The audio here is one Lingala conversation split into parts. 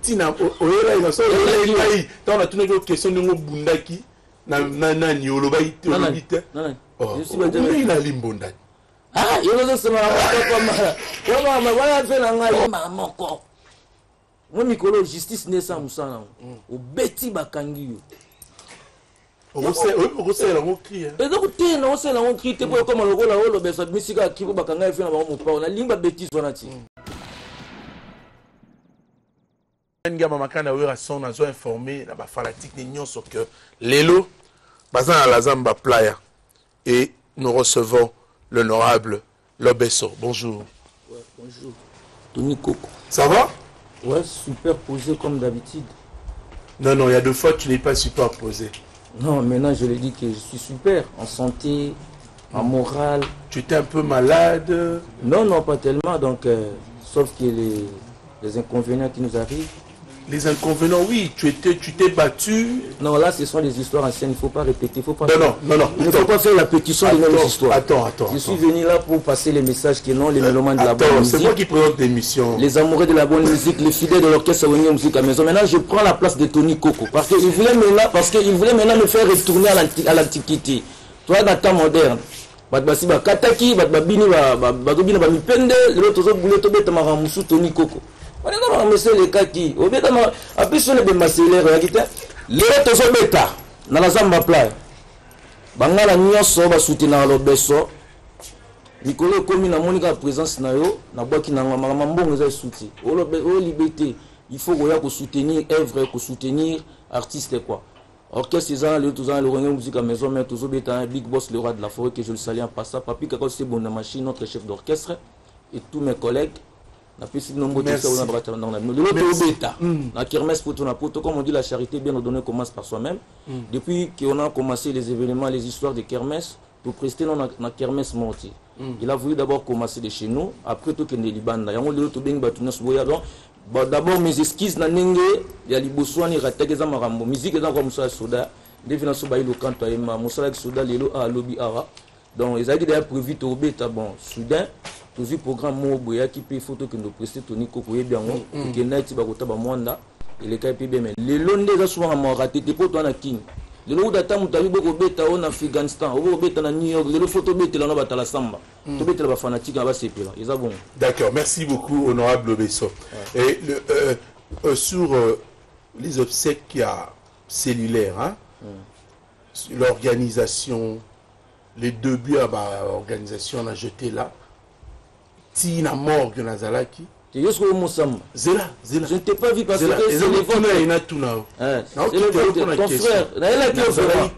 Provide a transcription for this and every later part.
tina oyela ina so oyela ngai tana tuna ko question ngo bundaki na ni olobai te olobite je suis pas ina limbonda ah yelo so mara ko mama wala fe na ngai mama ko mo mikolo justice ne sa musana o beti bakangi yo o se la ngokri et donc te na o se la ngokri te ko comme lokola o lobesa misika kibo bakanga fe na ba mo pa na limba beti zona ti Ngama makana wera son nazo informé na ba fanatique ni nyonso que lelo bazan la zamba playa et nous recevons l'honorable Lobesso. Bonjour. Ouais, bonjour. Tony Coco. Ça va? Ouais, superposé comme d'habitude. Non, non, il y a 2 fois tu n'es pas superposé. Non, maintenant je le dis que je suis super, en santé, en morale. Tu étais un peu malade? Non, non, pas tellement, donc, sauf que les inconvénients qui nous arrivent. Les inconvénients, oui, tu t'es battu. Non, là, ce sont des histoires anciennes, il ne faut pas répéter. Il faut pas Il ne faut pas faire la pétition des mêmes histoires. Attends. Je suis venu là pour passer les messages qui non, les mélomanes de la bonne musique. C'est moi qui présente l'émission. Les amoureux de la bonne musique, les fidèles de l'orchestre Wenye Musique à Maison. Maintenant, je prends la place de Tony Coco. Parce qu'il voulait maintenant me faire retourner à l'antiquité. Toi, dans le temps moderne. Batbasi Kataki, Batbabini, Batobina, Bamipende, l'autre boulot, Tobetamaramoussou, Tony Coco. On est dans le cas qui, au bout d'un après sur les bémassélères, les autres sont bêta, dans la zamba playa. Bangala nyonso ba soutenir Lobesso. Nicolas comme na monika présence na yo, na boki na mbongo za souti. O liberté, il faut qu'on soutenir œuvre, qu'on soutenir artiste quoi. Orchestre ça le tous le Wenye Musique à Maison, mais toujours bêta Big Boss le roi de la forêt que je le salue en passant. Papi Kako c'est bon la machine, notre chef d'orchestre et tous mes collègues. La petite nombre de choses dans la kermesse pour comme on dit la charité bien ordonnée commence par soi-même. Depuis qu'on a commencé les événements, les histoires de kermesse, pour prester dans la kermesse morti. Il a voulu d'abord commencer de chez nous, après tout que les Liban. D'abord mes esquisses na nenge ya liboswani rategeza marambo musique dans comme ça soda devina so bailo kanto ema musala soda lelo a lobby ara. Donc ils avaient déjà prévu to beta bon soudain tous les programmes moboya qui peut photo que nous prester Tony Coco et bien que naiti bakota ba mwanda il est capable mais les londes za souvent ma raté pour toi na king le lo data mutabi boko beta en Afghanistan au beta na New York le photo beta là na batala samba to beta ba fanatique ba sepela ils bon. D'accord, merci beaucoup honorable Lobesso. Et sur les obsèques qu'il y a cellulaires hein, l'organisation les débuts à l'organisation on a jeté là Tina morgue Nazalaki. Tu es sur Moussam. Zela. Je ne t'ai pas vu parce que c'est le ton frère. Elle a dit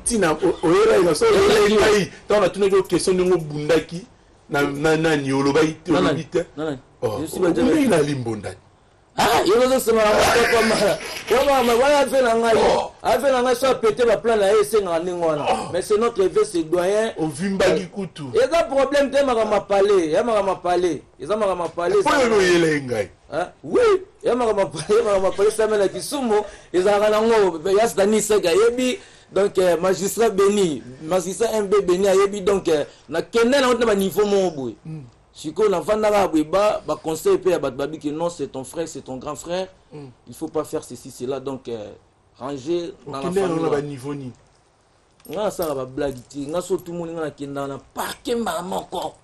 Tina oyela ina so oyela ngai. Tana tuna ko question ngo bundaki na ni olobai te olobite. Non. Je suis pas ina limbonda. Ah, yelo so mara ko mama wala fe na ngai. Avec la nation pété la plan là et c'est mais c'est notre vieux c'est doyen au vimbagi kutu. Et ça problème de ma parler, et ma parler. Et ça m'a parlé. Oui, et m'a parlé ça mais la kisumo, et ça ranango yas dani sega yebi donc magistrat béni, magistrat MB béni yebi donc na kende na autre niveau mon boy. Siko na vandara ba conseil pe ba babi que non c'est ton frère, c'est ton grand frère. Il faut pas faire ceci cela donc ranger dans la famille. On a niveau ni. On ça va blague ti, on so tout le monde na kenda na parquet maman encore.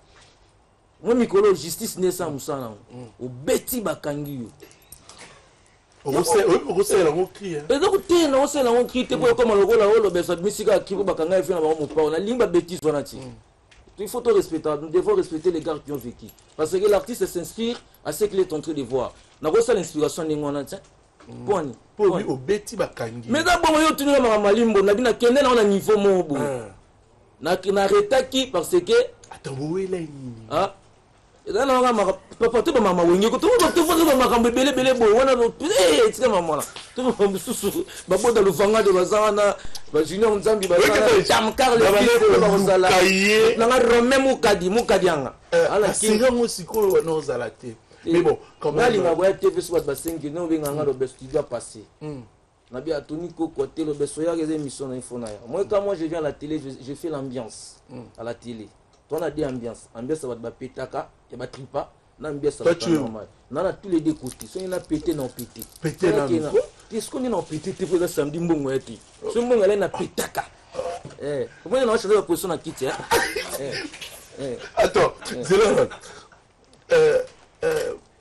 Moi mikolo justice ne sa musana. O beti bakangi yo. On sait la cri. Et donc tu non c'est la cri te pour comme le besa misika kibo bakanga fait na ba mo pa on a limba beti zona ti. Il faut tout respecter, nous devons respecter les gars qui ont vécu. Parce que l'artiste s'inspire à ce qu'il est en train de voir. N'a pas ça l'inspiration de mon tiens. Point. Pour lui au beti bakangi. Mais d'abord yo tunu na malimbo na bina kende na niveau mo bo. Na retaki parce que attends wela ni. Ah. Et là on va papa te mama wengi ko to fa makambe bele bo wana eh tika mama la. To mususu babo da lufanga de bazana ba junior nzambi bazana jamkar le ba bazala. Na Romain mukadi anga. Ala kingo siko wana ozalate. Mais bon, quand même. Là, il y a TV sur le 5 ans, il y a le best qui doit passer. Na bien Tony Coco le best soya des émissions na info na. Moi quand je viens à la télé, je fais l'ambiance à la télé. Toi on a des ambiance ça va ba petaka, ya ba tripa, Toi, tu es normal. Non, tous les deux côtés. Si on a pété, non pété. Pété, non. Qu'est-ce qu'on est non pété? Tu peux samedi, bon, ouais, tu. Ce moment, elle est na pétaka. Comment on a changé la position dans Kitty? Attends, c'est là.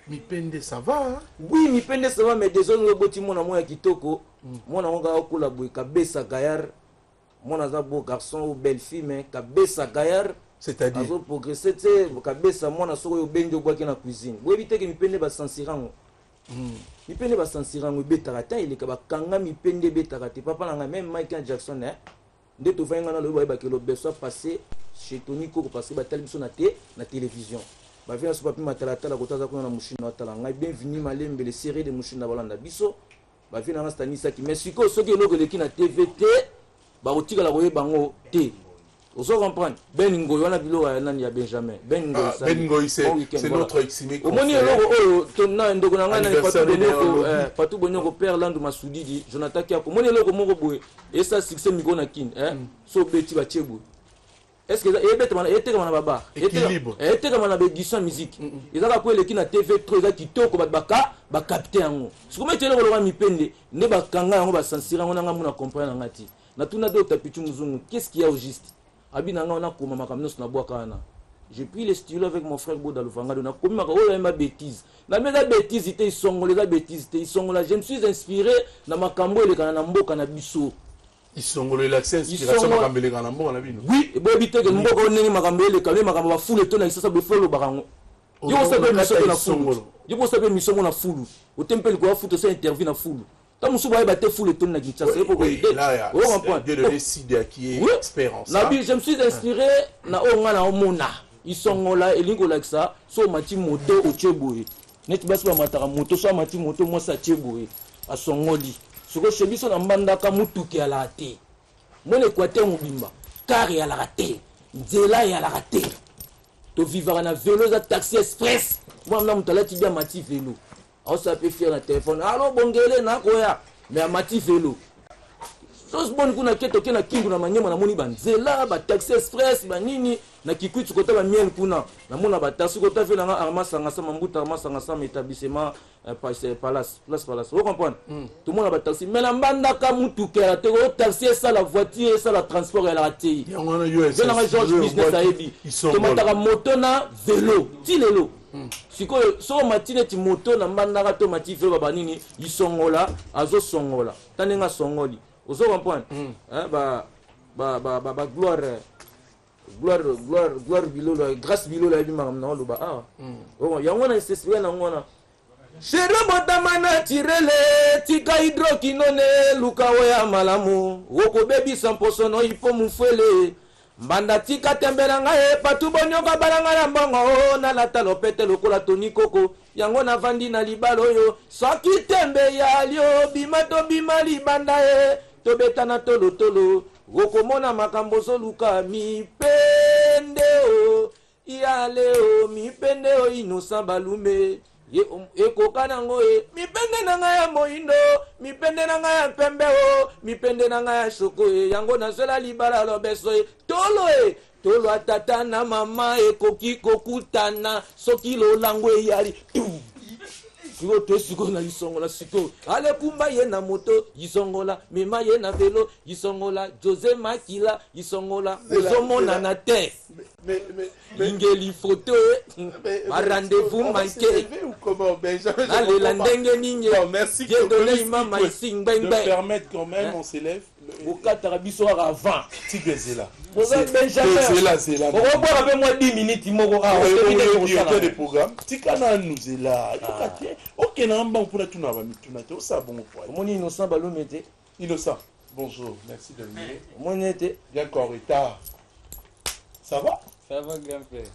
Mipende, ça va, hein? Oui, Mipende, ça va, mais désolé, le petit mon amour à Kitoko. Mon amour à Okulaboui, Kabessa Gayar. Mon amour garçon ou belle fille, mais Kabessa Gayar. C'est-à-dire azo progresser tu kabesa mwana soko yo benjo kwa na cuisine bo éviter que mipende ba sensirango mipende ba sensirango betaka ta ile ka ba kanga mipende betaka te papa nanga même Michael Jackson nde to vanga na lo ba ke lo besoin passer chez Tony Coco parce que ba tel biso na télévision ba vient so papi matala tala ko taza ko na mushina atala ngai bienvenue malembe les séries de mushina balanda biso ba vient na stanisa ki mais siko soki eloko leki na TVT ba otika la koye bango te. Vous comprenez? Ben Ngoy, on a vu il y a Benjamin. Ben Ngoy, c'est notre eximé. Au moins, il y a Fatou Bonyoko, Père Landou Massoudi, Jonathan Kiako. Au moins, il y a Moroboé. Et ça, c'est que Migona Kin. So petit Bachebou. Est-ce que il y a comme un baba? Équilibre. Il y a comme un béguisson musique. Il y a quoi les TV 3 qui toko baka ba capter en haut. Ce que moi, tu es là, mi pende. Ne ba kanga, on va sensibiliser, on a comprendre ngati. Na tuna do tapitu muzungu. Qu'est-ce qu'il y a au juste? J'ai pris les stylos avec mon frère Bouda Lufanga. On a commis ma bêtise. La même bêtise, ils sont les bêtises. Ils sont là. Je me suis inspiré dans ma cambo et les canambo canabiso. Ils sont l'accès inspiration à cambo les canambo on a vu. Oui, et bon éviter que mbo on n'est ma cambo les cambo ma cambo foule et ton ça ça befolo barango. Yo sabe mission na foule. Yo sabe mission na foule. Au temple quoi foot ça intervient na foule. Tant monsieur va battre foule et ton na Kinshasa c'est pour aider. Là il y a de décider qui est expérience. Je me suis inspiré na onga na omona. Ils sont là et lingo like ça so mati moto au Tcheboé. Net bas ba matara moto so mati moto mo sa Tcheboé a songoli. Soko chebiso na mbandaka mutuki ala te. Mon Équateur mobimba car ya la raté. Nzela ya la raté. To vivre na vélo za taxi express. Moi na mutala ti bien mati vélo. On s'appelle faire un téléphone. Allô bongele na koya. Mais mati vélo. Chose bonne kuna keto kena kingu na manyema na moni banzela ba taxi express ba nini na kikutu kota ba miel kuna na mona ba taxi kota fe na armasanga sa mambuta armasanga sa établissement place. Vous comprenez? Tout le monde a ba taxi mais la mbanda ka mutu kera te ko taxi ça la voiture ça la transport et la raté. On a eu un George business a ebi. To mataka moto na vélo, ti lelo. Sikoyo so matine ti moto na mbanda ka to mati vélo ba nini isongola azo songola. Tanenga songoli. Vous comprenez? Gloire bilo la grâce bilo la bi mamna lo ba oh ya ngona seswe na ngona chere botamana tirele tika hydroquinone lukawo ya malamu woko bebi 100% no ipo mufele mbanda tika tembela ngae patu bonyoka balanga na mbongo na lata lopete lokola Tony Coco yango na vandi na libalo yo soki tembe ya lio bimato bima libanda tobetana tolotolo gokomona makambo soluka mipende o iale o mipende o inosa balume ekoka nango mipende nanga ya moindo mipende nanga ya pembe o mipende nanga ya shoko yango nazela libala lobeso tolo atata na mama ekoki kokutana soki lolango yali siko to siko na isongola siko ale kumba ye na moto isongola mema ye na vélo isongola José Makila isongola ozomona na te ingeli photo a rendez-vous manqué comment Benjamin allez la ndenge ninge merci de mama ising bang bang permettre quand même on s'élève au katarabiso avant tigezela Benjamin c'est là on va voir avec moi 10 minutes moko on des programmes tikana nous est là OK namba pour tout na ba mituna te ça bon point moni innocent balomete innocent bonjour merci de venir mon été bien encore retard ça va grand-père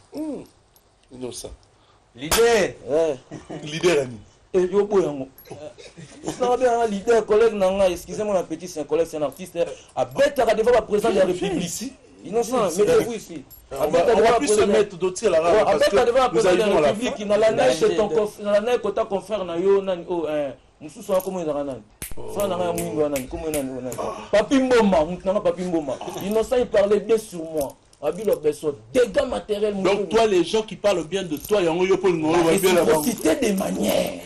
innocent leader leader ami et yo boyango ça bien un leader collègue nanga excusez-moi un petit c'est un collègue c'est un artiste à bêta devant la président de la République ici innocent mettez-vous ici on va plus se mettre d'autres là parce que vous allez dans la République dans la neige dans la neige kota confrère na yo nani oh mususu comment il nani frère nanga mwingo nani comment nani papi mboma mutanga papi mboma innocent il parlait bien sur moi dégâts matériels. Donc toi, les gens qui parlent bien de toi, il y a la réciprocité des manières.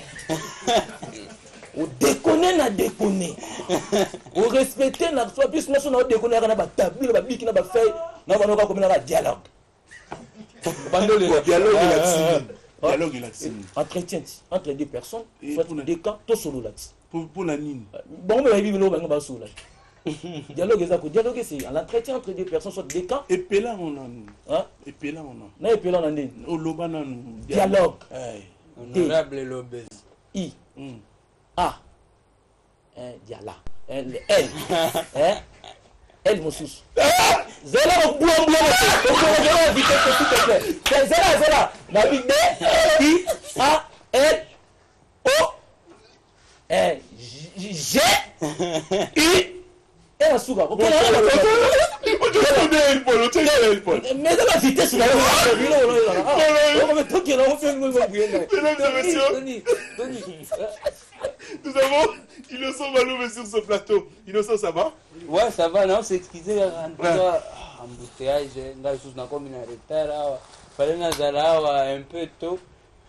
On déconne, na déconne. On respecte, na soit plus nous on déconne, na ba tabu, na ba biki, na ba fait, na ba noka comme na dialogue. Dialogue et l'action. Entretien entre deux personnes, soit des cas, tout solo là. Pour la nine. Bon, mais il va ba solo là. Dialogue c'est l'entretien entre deux personnes, soit des cas. Et puis là on a. Hein? Et puis là on a. Na et puis là on a. Au lobana dialogue. Honorable Lobes. I. A. Diala. L. Elle mon sous. Zéla au bout Zéla. La big B. I. A. L. O. G. I. Et la souga. Mais dans la vitesse, là. Nous avons Innocent Maloube sur ce plateau. Innocent, ça va? Ouais, ça va, non, c'est excusé. Embouteillage, dans le sous, on a comme une retard. Fallait nazala un peu tôt.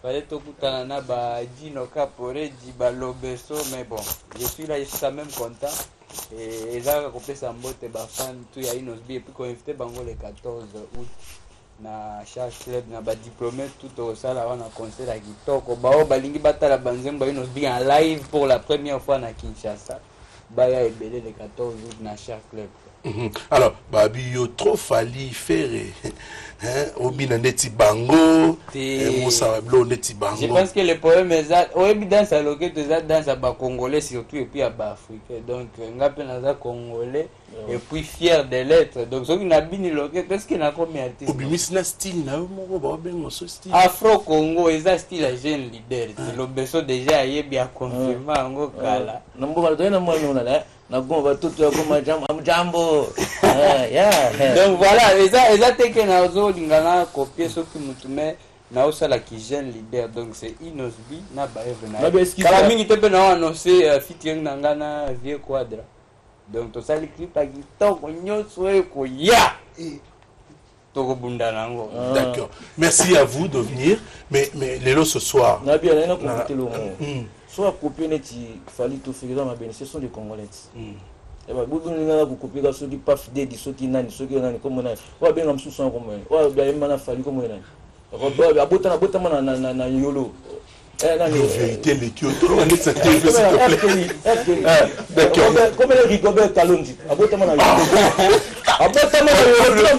Fallait tout kutana ba Dino Capore, Diba Lobeso, mais bon, je suis là, je suis quand même content. Et ça a coupé sa mbote, ba fan, tout y a une osbi, et puis qu'on invité Bango le 14 août. Na charge club na ba diplômé tout au sala wana concert à kitoko bao balingi batala banzembo ino bi en live pour la première fois na Kinshasa baya ebele le 14 août na charge club. Alors babi yo trop fali faire Obina neti bango Moussa Blo neti bango. Je pense que le poème est ça oyebi danse à loquet ça danse à ba congolais surtout et puis à ba africain donc ngape naza congolais et puis fier de l'être donc ceux qui n'a bini loquet qu'est-ce qu'il a comme artiste Obimi na style na moko ba bengo so style Afro Congo eza style à jeune leader c'est le beso déjà yebi a confirmer ngo kala nambo ba na moi na na gomba tout comme jambo donc voilà eza teke na zo lingana copier ce qui mutume na osala ki jeune leader donc c'est Inosbi na ba evena kala mingi tepe na annoncer featuring na ngana Vieux Quadra donc to sali clip a kitoko nyonso eko ya toko bunda nango. D'accord, merci à vous de venir mais lelo ce soir na bien na profiter le moment soit copier neti fali to faire dans ma ben ce sont des Congolais. Et bah beaucoup de gens qui copient ça dit pas fidèle dit ce qui nani ce qui nani comme nani ouais bien comme sous son comme ouais bien mana fali comme nani bah bota na yolo en vérité les kyoto on est cette s'il te plaît d'accord comme le Rigobert Kalonji bota mana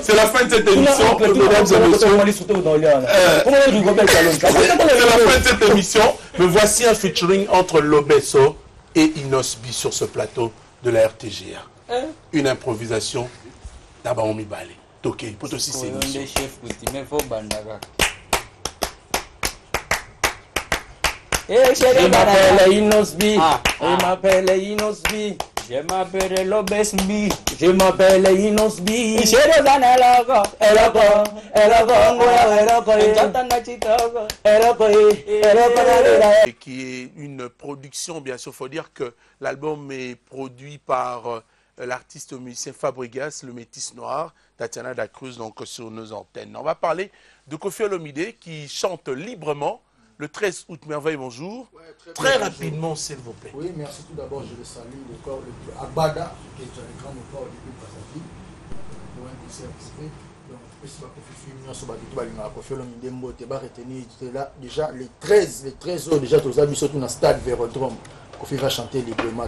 c'est la fin de cette émission mesdames et messieurs comme le Rigobert Kalonji c'est la fin de cette émission me voici un featuring entre Lobeso et Inosbi sur ce plateau de la RTGA. Une improvisation d'Abaomi Balé. Ok, pour aussi c'est émission. Je m'appelle Inosbi. Je m'appelle Inosbi. Je m'appelle Lobesbi. Je m'appelle Inosbi. Et qui est une production, bien sûr, il faut dire que l'album est produit par l'artiste musicien Fabregas, le métis noir, Tatiana Da Cruz, donc sur nos antennes. On va parler de Koffi Olomide qui chante librement le 13 août. Merveille, bonjour. Ouais, très rapidement, s'il vous plaît. Oui, merci tout d'abord. Je le salue, le corps de Agbada, qui est un grand corps du groupe Passafi, pour un concert respect. Donc, je vais là déjà les 13 heures, déjà, tous les surtout dans le stade Vélodrome. Koffi va chanter librement.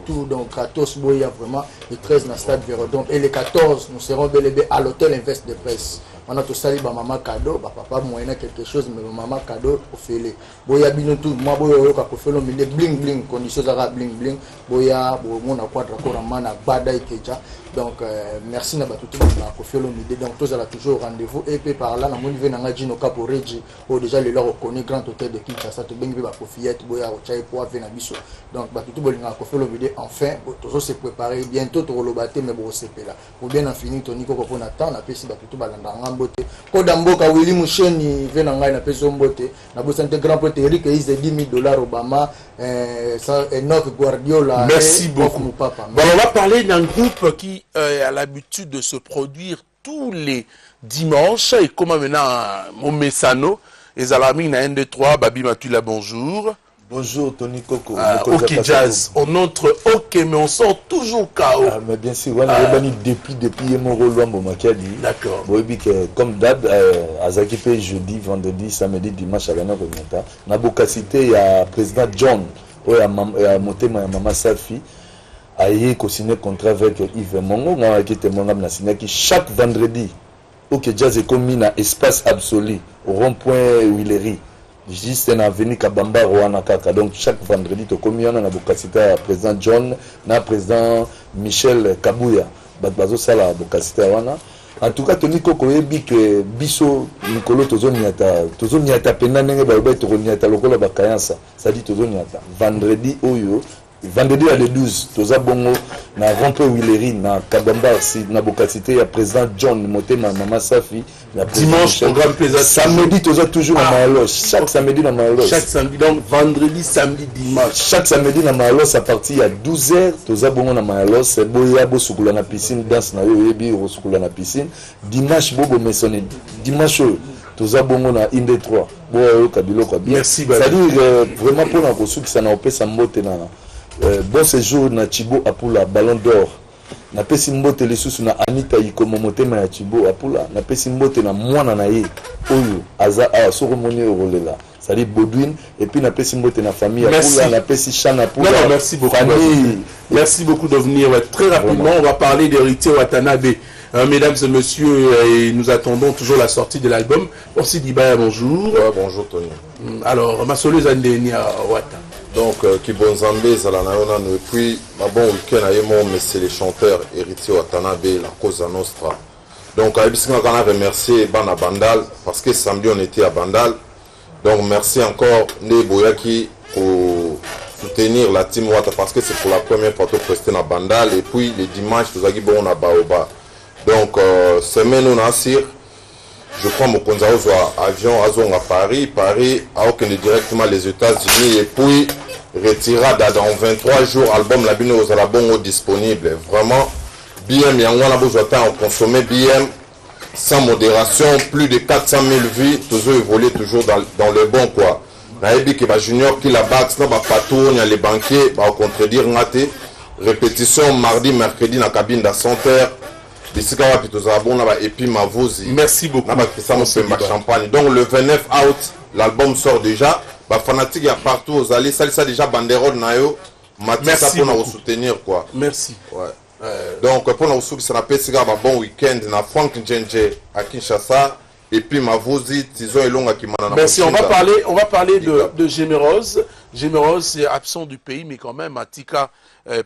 Tout donc Kratos Boya vraiment les 13 dans le stade Vélodrome et les 14 nous serons bel et bien à l'hôtel Invest de Presse. On a tout ça, maman cadeau, papa moyen quelque chose, mais maman cadeau au fêler. Boya bino tout, moi boya Koffi Olomide bling bling, conditions ara bling bling. Boya mon a quadra koramana bada ikeja. Donc merci na batutu na Koffi Olomide. Donc tous à la toujours rendez-vous et puis par là na mon niveau na Dino Caporeji, ou déjà le leur reconnu grand hôtel de Kinshasa to bengi ba Koffiette boya o chai po avena biso. Donc batutu bolinga Koffi Olomide enfin toujours se préparer bientôt to lobate mais bon c'est là. Pour bien en finir Tony Koko pour Nathan na pesi batutu balanda mbote Kodamboka Willy Moucheni vena ngai na peso mbote na bosante grand pote Eric is de $10,000 Obama Enoch Guardiola. Merci beaucoup. Bon, on va parler d'un groupe qui a l'habitude de se produire tous les dimanches. Et comme maintenant, mon messano, les alarmines à 1, 2, 3, Babi Matula, bonjour. Bonjour Tony Coco. Ok Jazz, on entre ok, mais on sort toujours KO. Mais bien sûr, on a depuis mon rôle d'accord. Comme d'hab, Azaki P jeudi, vendredi, samedi, dimanche à la Remonta. Nabokacité, il y a président John, il y a monté ma maman Safi. Aïe, qui signé contrat avec Yves Mongo, qui chaque vendredi, ok Jazz est commis dans espace absolu, au rond-point Willery. Juste un avenue Kabamba Rwanda Kaka. Donc chaque vendredi, tu commis on a bokacité à président John, na président Michel Kabouya. Bazo sala bokacité wana. En tout cas, Tony Koko ebi que biso Nicolo tozo niata pena nenge ba ba to niata lokola bakayansa. Ça dit tozo niata. Vendredi oyo vendredi à le 12, toza bongo na rompe Willery na Kabamba si na bokacité ya président John Motema Mama Safi. Dimanche, programme plaisant. Samedi, toujours dans Malos. Chaque samedi dans Malos. Chaque samedi, donc vendredi, samedi, dimanche. Chaque samedi dans Malos, à partir à 12h, toujours bon dans Malos. C'est boya bo sukula na piscine, danse na yo yebi ro sukula na piscine. Dimanche bobo mesonné. Dimanche toujours bon na inde 3. Bo kabilo kwa bien. Merci. C'est-à-dire vraiment pour la kosu qui ça na opé sa mbote na bon séjour na Thibaut Apula Ballon d'Or. Na pesi mbote lisusu na Anita Ikomo motema ya Thibaut Apula na pesi mbote na mwana na ye oyo aza a soromoni rolela ça dit Baudouin et puis na pesi mbote na famille Apula na pesi Chana Apula. Non, merci beaucoup. Merci beaucoup de venir. Très rapidement, vraiment. On va parler d'Héritier Watanabe. Mesdames et messieurs, et nous attendons toujours la sortie de l'album. Aussi Dibaya, bonjour. Bonjour Tony. Alors, Masolo Zandeni à Wata. Donc, Kibonzambe, Zalanaona, et puis, bon week-end, mais c'est les chanteurs Héritier Watanabe, la Cosa Nostra. Donc, on a remercié Bana Bandal, parce que samedi, on était à Bandal. Donc, merci encore, Neboyaki, pour soutenir la team Wata, parce que c'est pour la première fois que presté à Bandal. Et puis, les dimanches, nous avons bon à Baoba. Donc, semaine, on a assir. Je prends mon Konzaozo à avion à Paris, à aucun directement les États-Unis, et puis retirada dans 23 jours, album Labino aux Alabongo disponible. Vraiment, BM, Yangwana Bouzouata, on consommait BM sans modération, plus de 400 000 vues, toujours évolué, toujours dans le bon quoi. Naïbi qui va junior qui la baxe, là, patou, il y a les banquiers, va contredire Naté. Répétition mardi, mercredi, dans la cabine d'Ascenter. Merci beaucoup. Champagne. Donc le 29 août, l'album sort déjà. Fanatique, il y a partout aux allées. Ça déjà banderole nayo. Merci pour nous soutenir quoi. Merci. Ouais. Donc pour nous soutenir, ça n'appelle un bon week-end na Frank Njenje à Kinshasa. Et puis Mavouzi, Tizon et Longa qui m'en a. Merci. On va parler de Gémérose. Gémérose est absent du pays, mais quand même, Atika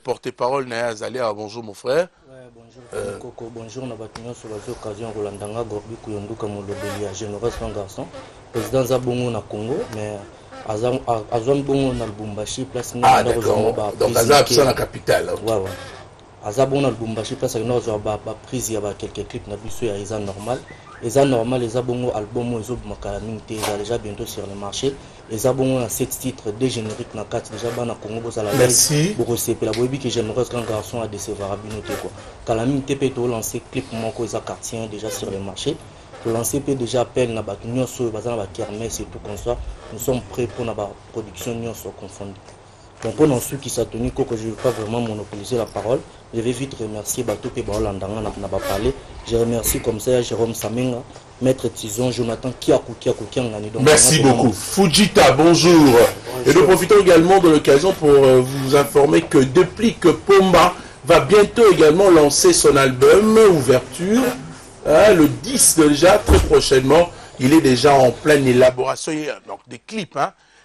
porte-parole Naya Zalia. Bonjour mon frère. Bonjour Coco, bonjour, on a battu sur l'occasion Rolandanga, Gorbi Kouyonduka Molobeli, à Généreux un garçon, président Zabongo na Congo, mais Azam Bongo na Lubumbashi, place Ah d'accord, donc Azam absent la capitale. Ouais, ouais. Azam na Lubumbashi, place à prise, il y a quelques clips, na biso ya Eza normal. Eza normal, Eza Bongo album, Ezo Makalaminte, Eza déjà bientôt sur le marché. Eza Bongo na 7 titres, des génériques na 4, déjà na Congo, merci. Pour recevoir la boîte que Généreux un garçon à décevoir à Binoté quoi. Calamité peut lancer clip Moko Eza quartier déjà sur le marché. Pour lancer peut déjà appel na Batunyo sur Bazan na Kermesse et tout comme ça. Nous sommes prêts pour la production Nyon soit confondue. Donc on a su qui s'est tenu que je ne vais pas vraiment monopoliser la parole. Je vais vite remercier Bato et Baolandanga n'a pas parlé. Je remercie comme ça Jérôme Samenga, Maître Tizon, Jonathan Kiakou. Merci beaucoup. Fujita, bonjour. Et nous profitons également de l'occasion pour vous informer que depuis que Pomba va bientôt également lancer son album Ouverture, le 10 déjà, très prochainement, il est déjà en pleine élaboration, donc des clips,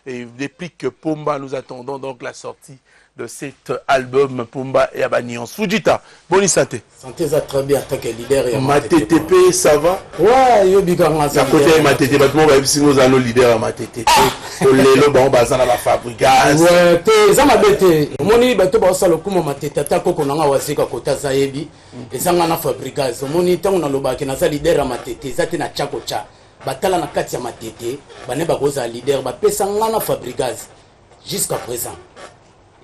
et depuis que Pomba, nous attendons donc la sortie de cet album Pomba et Abaniance. Fujita, bonne santé. Santé, ça très bien, tant que leader. Ma TTP, ça va? Ouais, yo bigaranga. À côté de ma TTP, maintenant, si nous allons leader à ma TTP, le bon bazan à la fabrique. Ouais, ça m'a bêté. Moni, bateau, ça le coup, ma TTP, tako konanga wasika kota zaebi, et ça m'a fabrique. Moni, tant on a le bac, na sa leader à ma TTP, ça t'es na chakocha. Batala na kati ya matete, bane bakoza leader, ba pesa ngana fabrique jusqu'à présent.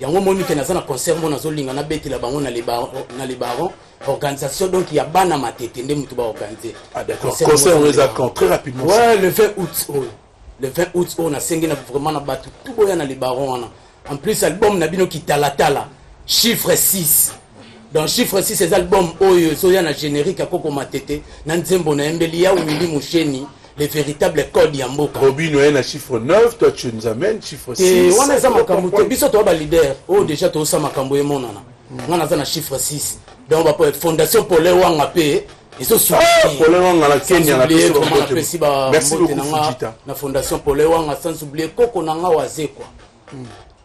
yango moni ke naza na concert mo nazolinga na betela bango na les barons organisation donc il y a bana matete nde mutu ba organiser. Ah d'accord. Concert on les a quand très rapidement. Ouais, le 20 août. Le 20 août on a sengi na vraiment na batu tout boya na les barons wana. En plus album na bino ki talatala chiffre 6. Dans chiffre 6 ces albums oyo so ya na générique à koko matete na nzembo na embeli ya Willy Musheni. Les véritables codes Yamboka. Robin Noël a chiffre 9, toi tu nous amènes chiffre 6. Et on a ça makambo. Biso to ba leader. Oh déjà to ça makambo e monana. On a ça na chiffre 6. Donc on va pour fondation pour les wanga pe. Ils sont sous. Pour les wanga la Kenya na biso. Merci beaucoup Fujita. Na fondation pour les wanga sans oublier Koko nanga waze quoi.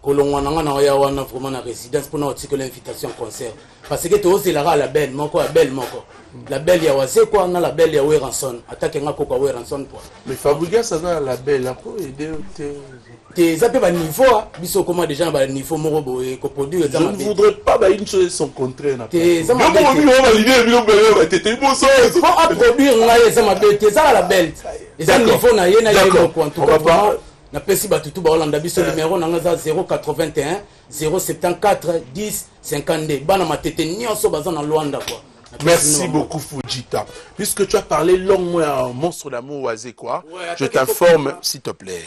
Kolongwa nanga na ya wana vraiment na résidence pour na otiko l'invitation concert. Parce que to ose la belle moko ya belle moko. La belle ya wase quoi na la belle ya Weranson attaque nga koko Weranson quoi. Mais Fabriga ça dans la belle là pour aider te zape ba niveau biso comment déjà ba niveau moko boye ko produire je ne voudrais pas une chose son contraire na te za ma belle on va l'idée bilo belle te bon ça faut à produire nga za ma belle te za la belle et ça niveau na ye na ye ko en tout cas na pesi ba tutu ba Hollande biso numéro na nga za 081 074 10 52 bana matete nyonso baza na Luanda quoi. Merci beaucoup Fujita. Puisque tu as parlé longuement à Monstre d'amour Wazé quoi, je t'informe s'il te plaît.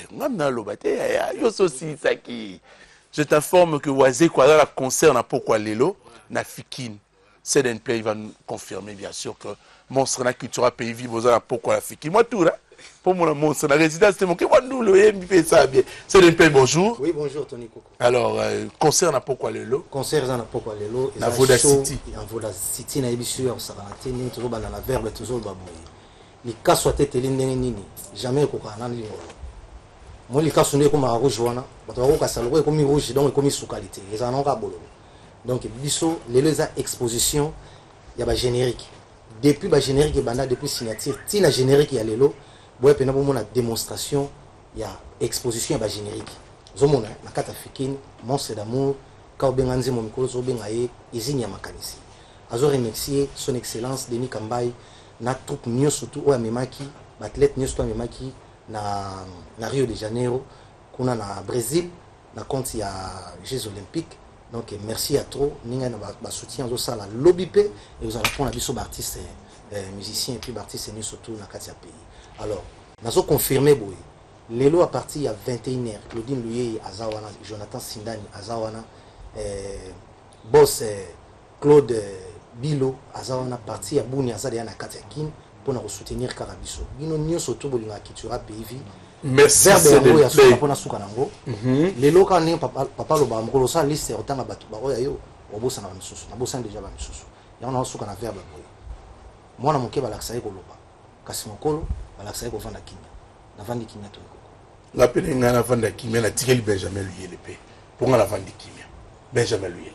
Je t'informe que Wazé quoi dans la concert na pourquoi Lelo na Fikine. CDNP il va nous confirmer bien sûr que Monstre na culture pays vivre dans pourquoi la Fikine. Moi tout là. Pour mon Monstre la résidence c'est mon que moi nous le fait ça bien. CDNP bonjour. Oui bonjour Tony Coco. Alors concert na pourquoi Lelo. Concert na pourquoi Lelo. Na Voda City. En Voda City na ebisu ya saranate ni toujours bana la verbe toujours baboy. Ni kaso tete lindenge nini. Jamais ko kana ni ngolo. Moi li kaso ne ko ma rouge wana. Bato ko kasalo ko mi rouge donc ko mi sous qualité. Les en ka bolo. Donc biso Lelo za exposition ya ba générique. Depuis ba générique et banda depuis signature ti na générique ya Lelo. Boye pena pour mon démonstration il y a exposition ya ba générique zomona na kata Fikine Monstre d'amour ka benganzi mo mikolo zo bengaye izini ya makanisi azo remercier son excellence Denis Kambai na troupe nyo surtout o memaki athlète nyo surtout memaki na Rio de Janeiro kuna na Brésil na compte ya Jeux olympiques donc merci à trop ninga na ba soutien zo sala lobby pe et vous allez prendre biso ba artiste musicien et puis ba artiste nyo surtout na kati ya pays. Alors, nous avons confirmé boy. Lelo à partir à 21h, Claudine Louye Azawana, Jonathan Sindani Azawana, boss Claude Bilo Azawana parti à Bouni Azade na Katiakin pour nous soutenir Karabiso. Bino nyo soto bolinga kitura PV. Merci CDNP pour na suka nango. Lelo ka ne papa lo ba mokolo sa liste otanga batu ba oya yo obosa na misusu. Na bosa déjà ba misusu. Ya na suka na verbe boy. Mwana moke ba laksa ko loba. Kasi mokolo balakisa ko vanda kimia na vandi kimia to ko la pele ngana vanda kimia na tikeli Benjamin Luyele pe pour ngana vandi kimia Benjamin Luyele